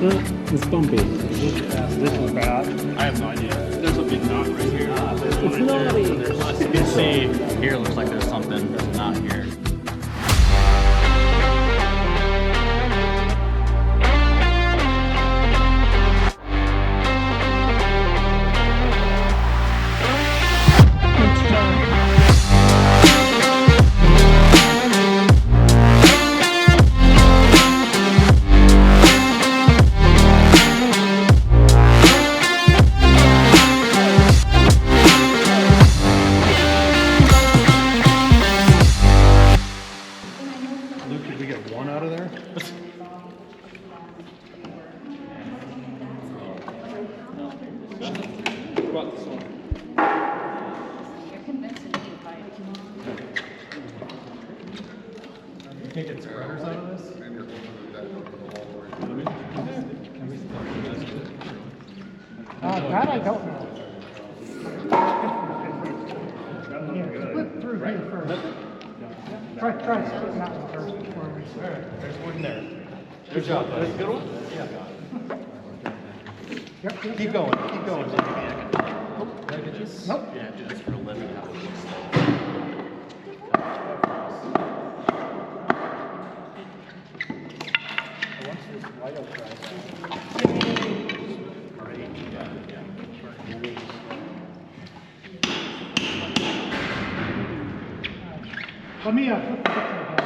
It's bumpy. This is bad. I have no idea. There's a big knot right here. It's naughty. You can see here looks like there's something that's not here. Can't get spreaders out of this? That I don't know. Flip through here first. Try splitting that one first before we start. There's one there. Good job, buddy. Good one? Yeah. Yep. Keep going. Keep going. Nope. Yeah, just for a living. Let me flip the picture again.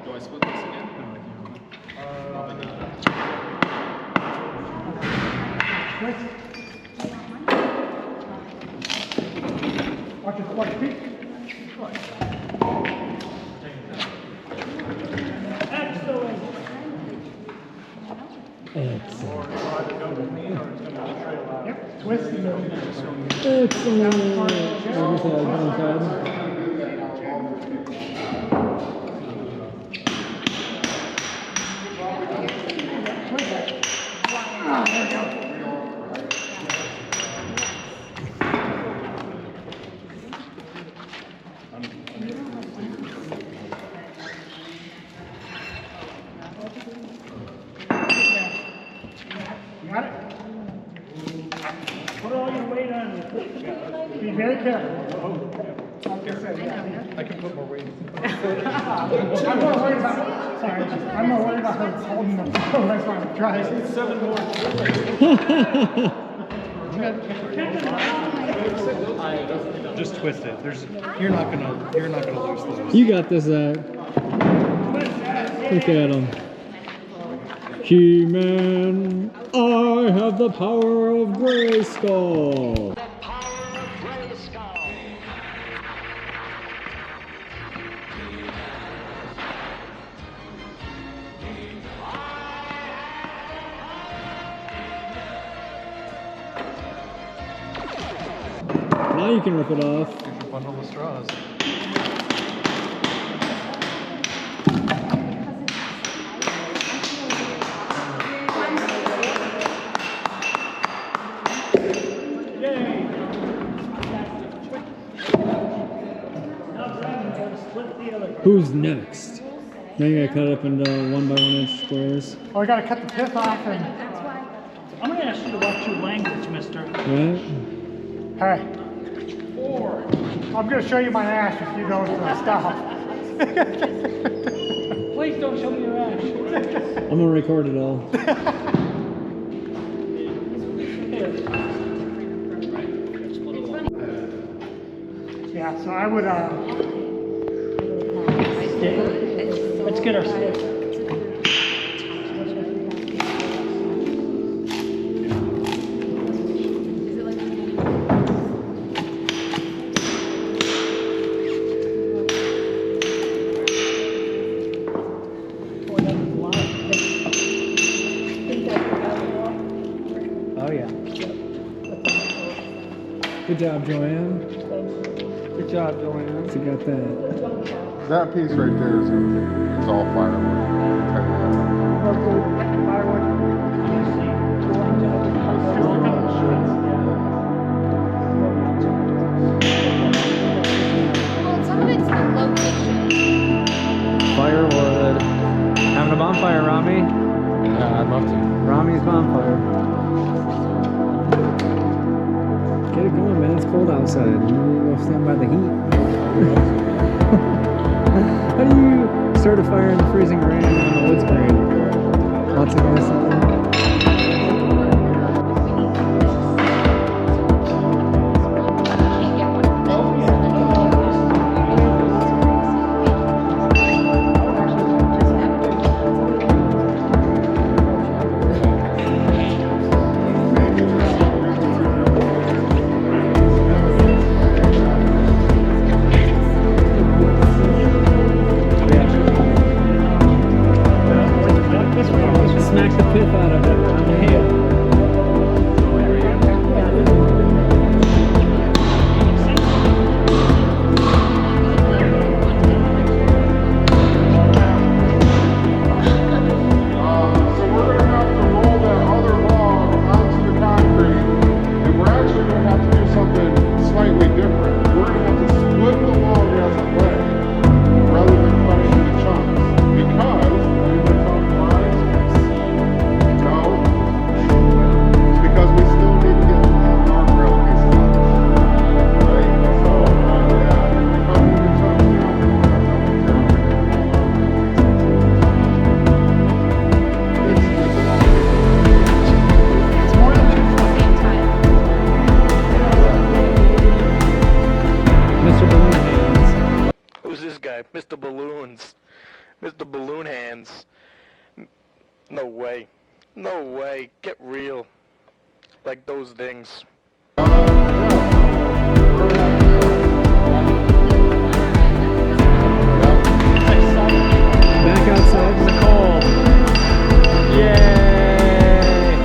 Do I split this again? Watch it, watch feet. Excellent. Yep, twist and go. Excellent. Got it? Put all your weight on it. Be very careful. Like I said, I can put more weight. I'm more worried about, sorry, I'm more worried about her holding the phone. That's why I'm trying. 7 more. Just twist it. You're not gonna lose those. You got this, Zach. Look at him. He-Man, I have the power of Grayskull. The power of Grayskull. Now you can rip it off. You can bundle the straws. Who's next? Now you gotta cut it up into 1 by 1 inch squares. Oh, we gotta cut the pith off and. I'm going to ask you to watch your language, mister. Right? Hey. I'm gonna show you my ass if you don't stop. Please don't show me your ass. I'm gonna record it all. Yeah, so I would, Let's get our stick. oh yeah. Good job, Joanne. Good job, Joanne. You got that. That piece right there is it's all firewood. I'll tell you that. Firewood. Get it going, man. It's cold outside. You go stand by the heat. How do you start a fire in the freezing rain on a wood screen? Lots of gas. Smack the pith out of it. Mr. Balloons. Mr. Balloon Hands. No way. No way. Get real. Like those things. Back outside in the cold. Yay!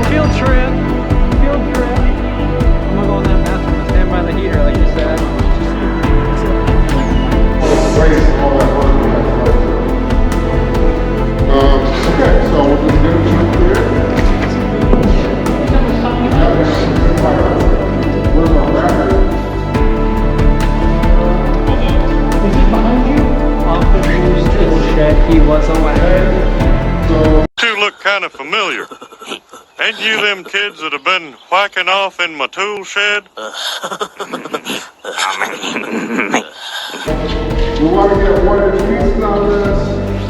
Field trip. Field trip. I'm gonna go in that bathroom and stand by the heater like you said. Okay, so we're just going to clear. Where's our wrapper? Is he behind you? Often said he was away. So You look kind of familiar. Ain't you them kids that have been whacking off in my tool shed? we want to get 1 inch pieces out of this,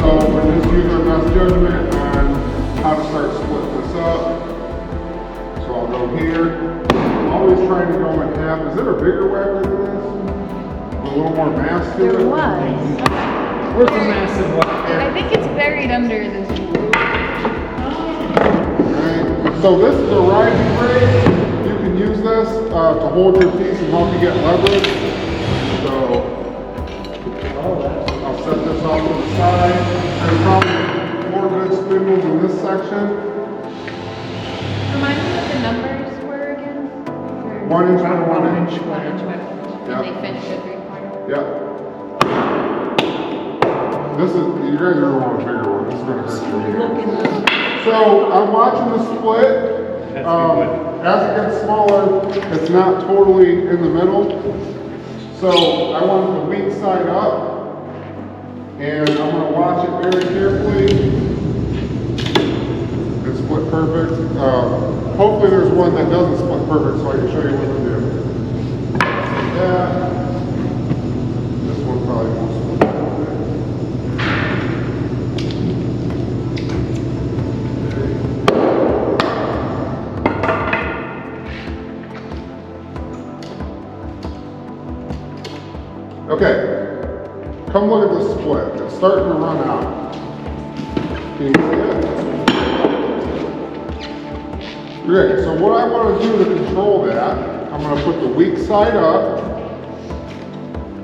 so we're just using our best judgment on how to start splitting this up. So I'll go here. Always trying to go in half. Is there a bigger whacker than this? With a little more mass to it? There was. Where's the massive whacker? I think it's buried under this. Right. So this is a rising brace. You can use this to hold your piece and help you get leverage. So I'll set this off to the side. There's probably more good spindles in this section. Remind me what the numbers were again? 1 inch by 1 inch. 1 inch by 1 inch. Yeah. And they finish at 3/4. Yep. This is, you guys are going to a bigger one. This is going to hurt your ear. So I'm watching the split. As it gets smaller, it's not totally in the middle. So I want the weak side up. And I'm going to watch it very carefully. It's split perfect. Hopefully there's one that doesn't split perfect so I can show you what to do. Yeah. This one probably won't split perfect. Okay, come look at the split. It's starting to run out. Can you see it? Great, so what I want to do to control that, I'm going to put the weak side up.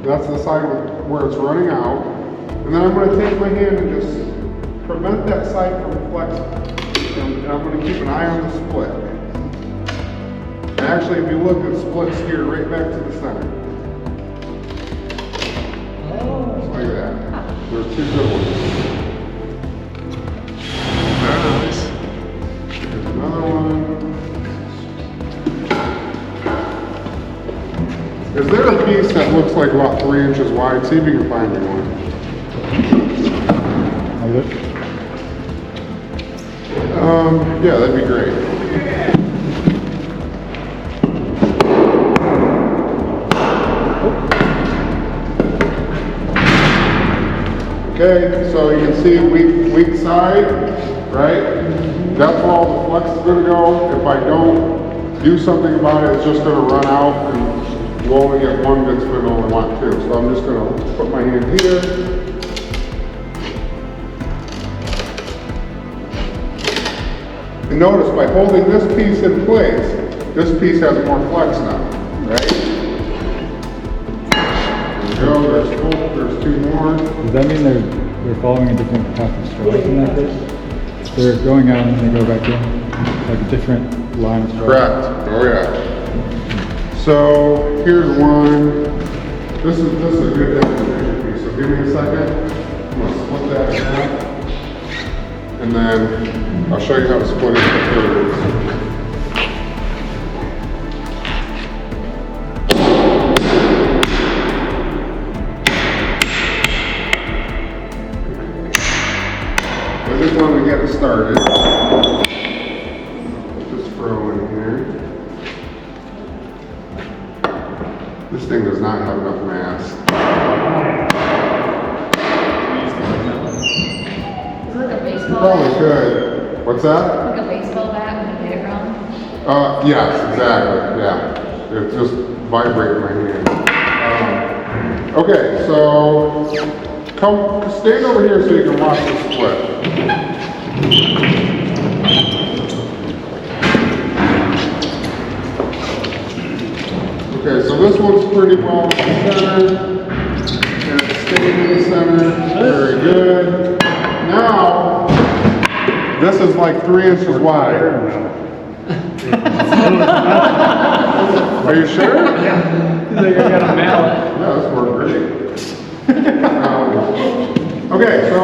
That's the side where it's running out. And then I'm going to take my hand and just prevent that side from flexing. And I'm going to keep an eye on the split. And actually, if you look, it splits here right back to the center. Like that. There's 2 good ones. Very nice. Here's another one. Is there a piece that looks like about 3 inches wide? See if you can find me one. Yeah, that'd be great. Okay, so you can see weak side, right? That's where all the flex is going to go. If I don't do something about it, it's just going to run out and we'll only get one good spindle and want two. So I'm just going to put my hand here. And notice by holding this piece in place, this piece has more flex now, right? There we go, there's two more. Does that mean they're following a different path of strike in that case? They're going out and then they go back in, like a different line of strike? Correct, oh yeah. So here's one. This is a good demonstration piece, so give me a second. I'm gonna split that in half. And then I'll show you how to split it into thirds. I just wanted to get it started. Put this Froe in here. This thing does not have enough mass. It's like a You baseball probably bat. could. What's that? Like a baseball bat when you hit it wrong. Yes, exactly, yeah. It's just vibrating my hand. Okay, so stand over here so you can watch the split. Okay, so this one's pretty well in the center. And it's staying in the center. Very good. Now, this is like 3 inches wide. Are you sure? Yeah. He's like, I got a mallet. Yeah, this worked great. Okay, so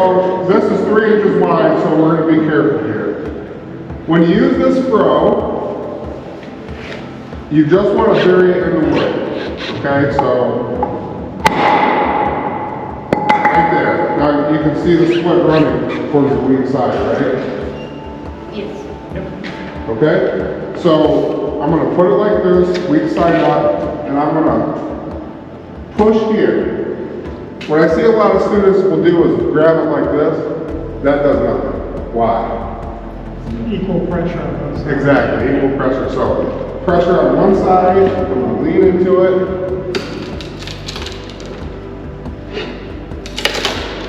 this is 3 inches wide, so we're going to be careful here. When you use this Froe, you just want to bury it in the wood. Okay, so right there. Now you can see the split running towards the weak side, right? Yes. Okay, so I'm going to put it like this, weak side up, and I'm going to push here. What I see a lot of students will do is grab it like this. That does nothing. Why? Equal pressure on both sides. Exactly, equal pressure. So pressure on one side, I'm going to lean into it.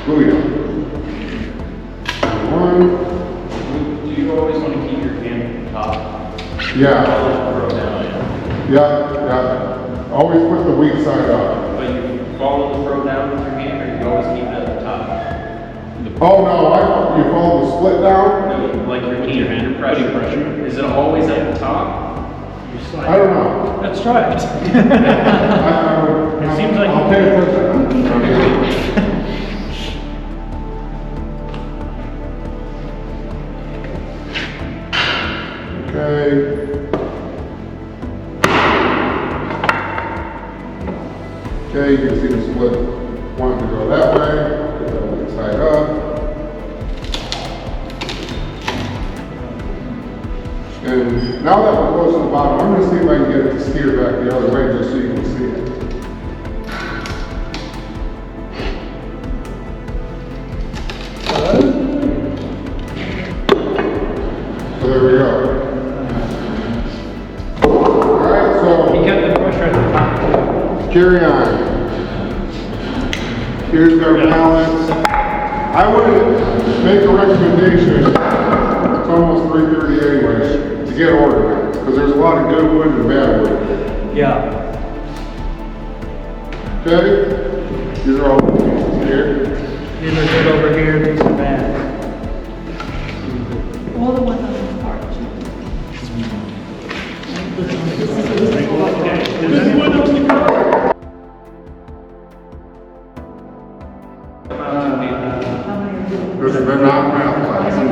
Booyah. One. Do you always want to keep your hand top? Yeah. Yeah. Always put the weak side up. But you follow the throw down with your hand, or you always keep it at the top? Oh no, you follow the split down? No, like your hand pressure. Is it always at the top? I don't know. Let's try it. It seems like I'll pay attention. Okay. Okay, you can see the split wanting to go that way. Put that one side up. And now that we're close to the bottom, I'm going to see if I can get it to steer back the other way just so you can see it. So there we go. Alright, so He kept the pressure at the top. carry on. Here's our balance. I would make a recommendation. It's almost 3:30 anyways, to get organized, because there's a lot of good wood and bad wood. Yeah. Okay? These are all the pieces here. These are good over here, these are bad. All the ones on the porch. They're not math class. 99.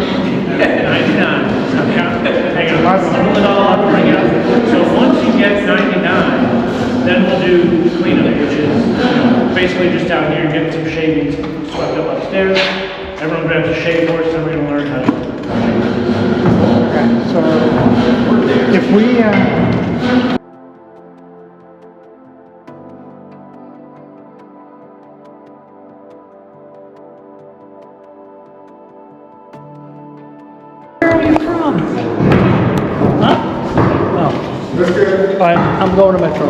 Hang on, pull it all up, bring it up. So once you get 99, then we'll do cleanup, which is basically just down here, get some shavings swept up upstairs. Everyone grabs a shave horse, and we're gonna learn how to. Okay, so if we, I'm going to Metro.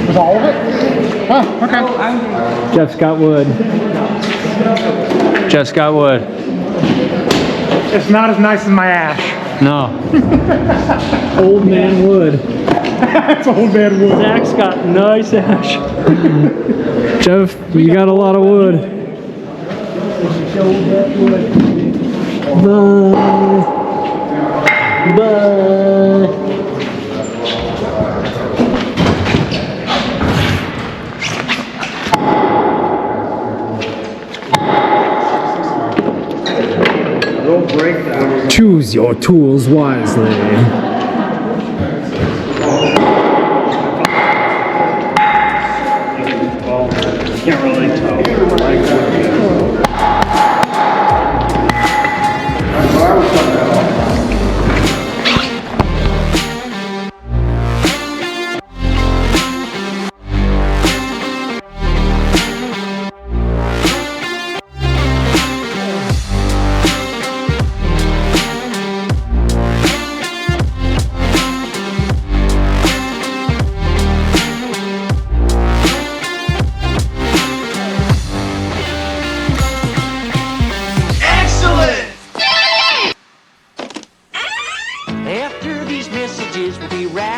Was all of it? Oh, okay. Jeff's got wood. Jeff's got wood. It's not as nice as my ash. No. Old man wood. That's old man wood. Zach's got nice ash. Jeff, you got a lot of wood. Bye. Bye. Choose your tools wisely. Can't really tell. After these messages, we'll be right